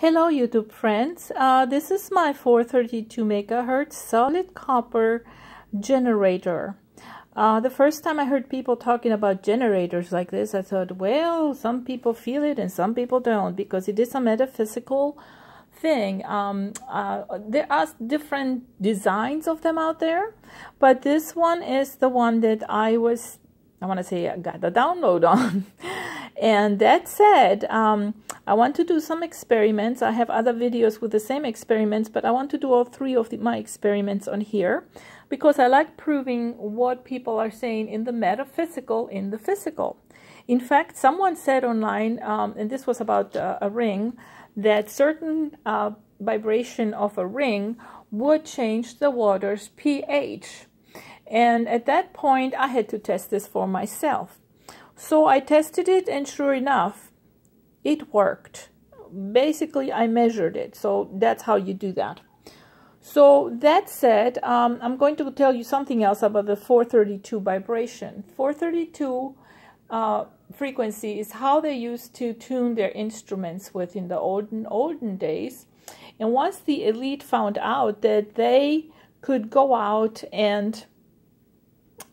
Hello YouTube friends, this is my 432 megahertz solid copper generator. The first time I heard people talking about generators like this, I thought, well, some people feel it and some people don't, because it is a metaphysical thing. There are different designs of them out there, but this one is the one that I got the download on. And that said, I want to do some experiments. I have other videos with the same experiments, but I want to do all three of my experiments on here because I like proving what people are saying in the metaphysical in the physical. In fact, someone said online, and this was about a ring, that certain vibration of a ring would change the water's pH. And at that point, I had to test this for myself. So I tested it, and sure enough, it worked. Basically, I measured it. So that's how you do that. So that said, I'm going to tell you something else about the 432 vibration. 432 frequency is how they used to tune their instruments with in the olden days. And once the elite found out that they could go out and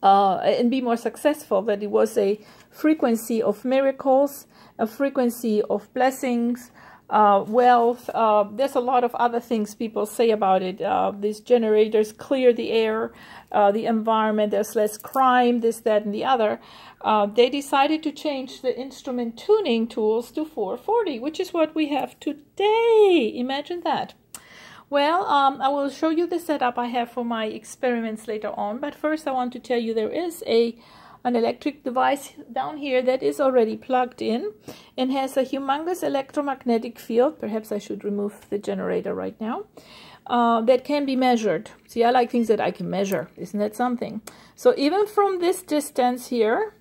be more successful, that it was a frequency of miracles, a frequency of blessings, wealth. There's a lot of other things people say about it. These generators clear the air, the environment, there's less crime, this, that, and the other. They decided to change the instrument tuning tools to 440, which is what we have today. Imagine that. Well, I will show you the setup I have for my experiments later on, but first I want to tell you there is an electric device down here that is already plugged in and has a humongous electromagnetic field. Perhaps I should remove the generator right now. That can be measured. See, I like things that I can measure. Isn't that something? So even from this distance here,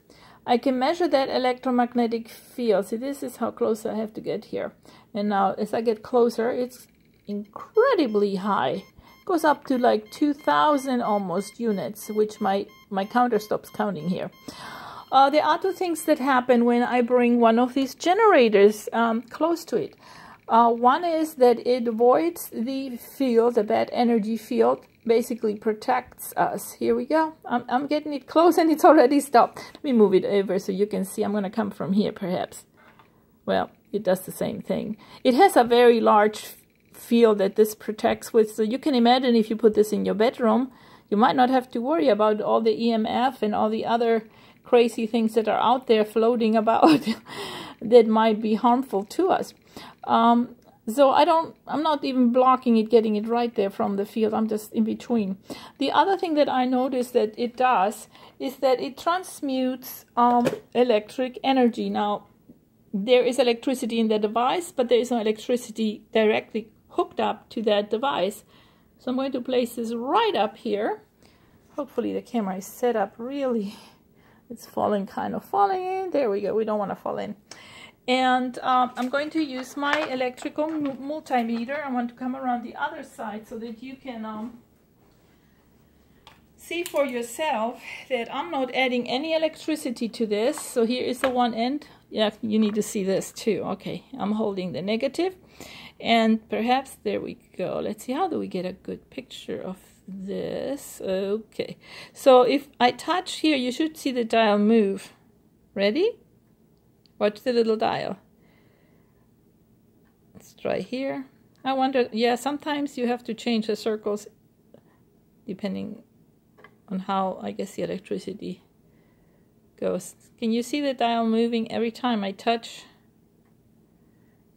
I can measure that electromagnetic field. See, this is how close I have to get here. And now as I get closer, it's incredibly high. It goes up to like 2,000 almost units, which my counter stops counting here. There are two things that happen when I bring one of these generators close to it. One is that it avoids the field, the bad energy field, basically protects us. Here we go. I'm getting it close and it's already stopped. Let me move it over so you can see. I'm going to come from here perhaps. Well, it does the same thing. It has a very large field that this protects with, so you can imagine if you put this in your bedroom, you might not have to worry about all the EMF and all the other crazy things that are out there floating about that might be harmful to us. So I'm not even blocking it, getting it right there from the field. I'm just in between. The other thing that I noticed that it does is that it transmutes electric energy. Now, there is electricity in the device, but there is no electricity directly hooked up to that device. So I'm going to place this right up here. Hopefully the camera is set up really. It's kind of falling in. There we go. We don't want to fall in. And I'm going to use my electrical multimeter. I want to come around the other side so that you can see for yourself that I'm not adding any electricity to this. So here is the one end. Yeah, you need to see this too. Okay, I'm holding the negative. And perhaps, there we go. Let's see, how do we get a good picture of this? Okay, so if I touch here, you should see the dial move. Ready? Watch the little dial. Let's try here. I wonder, yeah, sometimes you have to change the circles depending on how, I guess, the electricity goes. Can you see the dial moving every time I touch?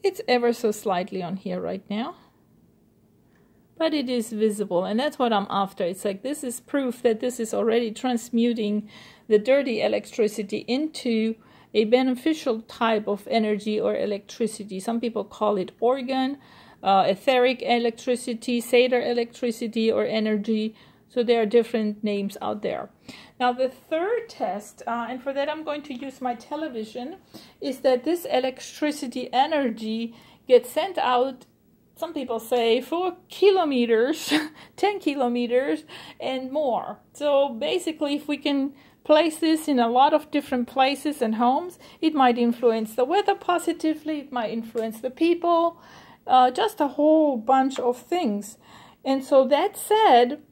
It's ever so slightly on here right now, but it is visible, and that's what I'm after. It's like this is proof that this is already transmuting the dirty electricity into a beneficial type of energy or electricity. Some people call it organ, etheric electricity, Sator electricity, or energy. So there are different names out there. Now the third test, and for that I'm going to use my television, is that this electricity energy gets sent out, some people say 4 kilometers, 10 kilometers and more. So basically if we can place this in a lot of different places and homes, it might influence the weather positively, it might influence the people, just a whole bunch of things. And so that said,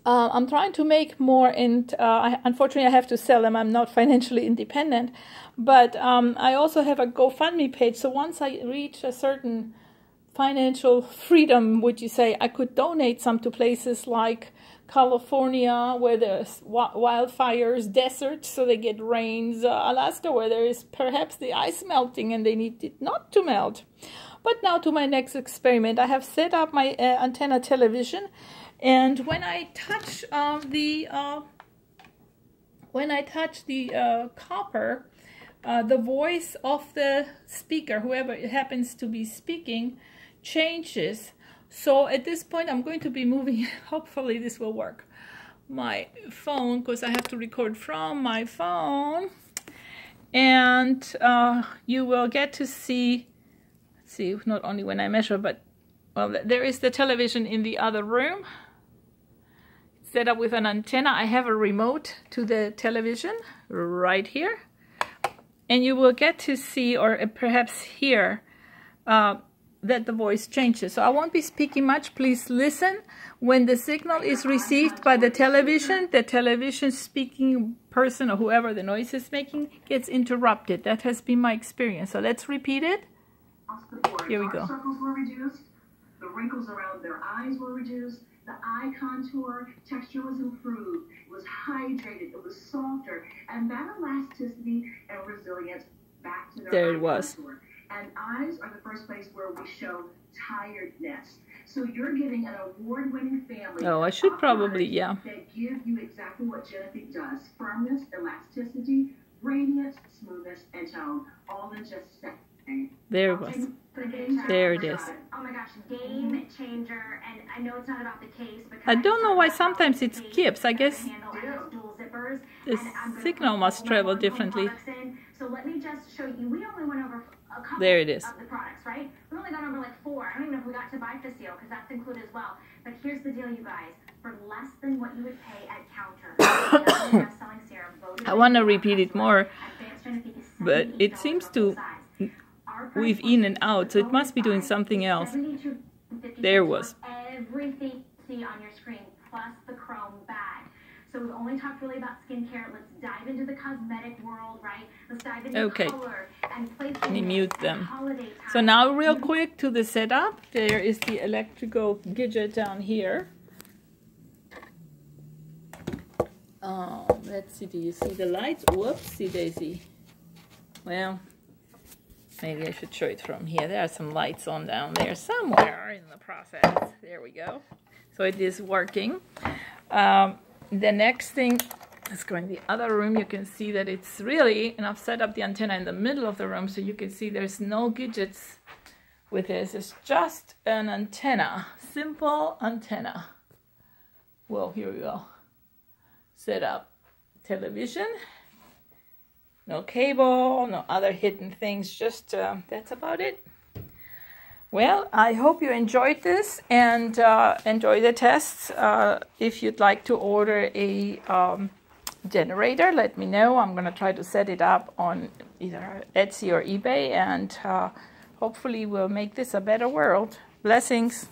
I'm trying to make more, and unfortunately I have to sell them. I'm not financially independent, but I also have a GoFundMe page. So once I reach a certain financial freedom, would you say, I could donate some to places like California, where there's wildfires, deserts, so they get rains, Alaska, where there is perhaps the ice melting and they need it not to melt. But now to my next experiment. I have set up my antenna television, and when I touch the copper, the voice of the speaker, whoever it happens to be speaking, changes. So at this point I'm going to be moving, hopefully this will work, my phone, because I have to record from my phone, and you will get to see, let's see, not only when I measure, but, well, there is the television in the other room set up with an antenna. I have a remote to the television right here, and you will get to see, or perhaps hear, that the voice changes. So I won't be speaking much. Please listen. When the signal is received by the television speaking person, or whoever the noise is making, gets interrupted. That has been my experience. So let's repeat it. Here we go. Circles were reduced. The wrinkles around their eyes were reduced. The eye contour texture was improved. It was hydrated. It was softer. And that elasticity and resilience back to their there eye it was. contour. And eyes are the first place where we show tiredness. So you're getting an award-winning family. Oh, I should probably, yeah. That give you exactly what Genevieve does. Firmness, elasticity, radiance, smoothness, and tone. All in just a second. There it was. There it is. Oh my gosh, game changer. And I know it's not about the case, because I don't know why sometimes it skips. I guess the signal must travel differently. So let me just show you. We only went over a couple There it is. of the products, right? We only got over like 4. I don't even know if we got to biphasial, because that's included as well. But here's the deal, you guys. For less than what you would pay at counter, I want to repeat it more, but it seems to weave in and out, so it must be doing something else. There was. Everything you see on your screen, plus the chrome bag. So we've only talked really about skincare. Let's dive into the cosmetic world, right? Let's dive into color and placement. Let me mute them. So now real quick to the setup. There is the electrical gadget down here. Let's see, do you see the lights? Whoopsie daisy. Well, maybe I should show it from here. There are some lights on down there somewhere in the process. There we go. So it is working. The next thing, let's go in the other room. You can see that it's really, and I've set up the antenna in the middle of the room, so you can see there's no gadgets with this. It's just an antenna, simple antenna. Well, here we go. Set up television. No cable, no other hidden things, just that's about it. Well, I hope you enjoyed this and enjoy the tests. If you'd like to order a generator, let me know. I'm going to try to set it up on either Etsy or eBay, and hopefully we'll make this a better world. Blessings.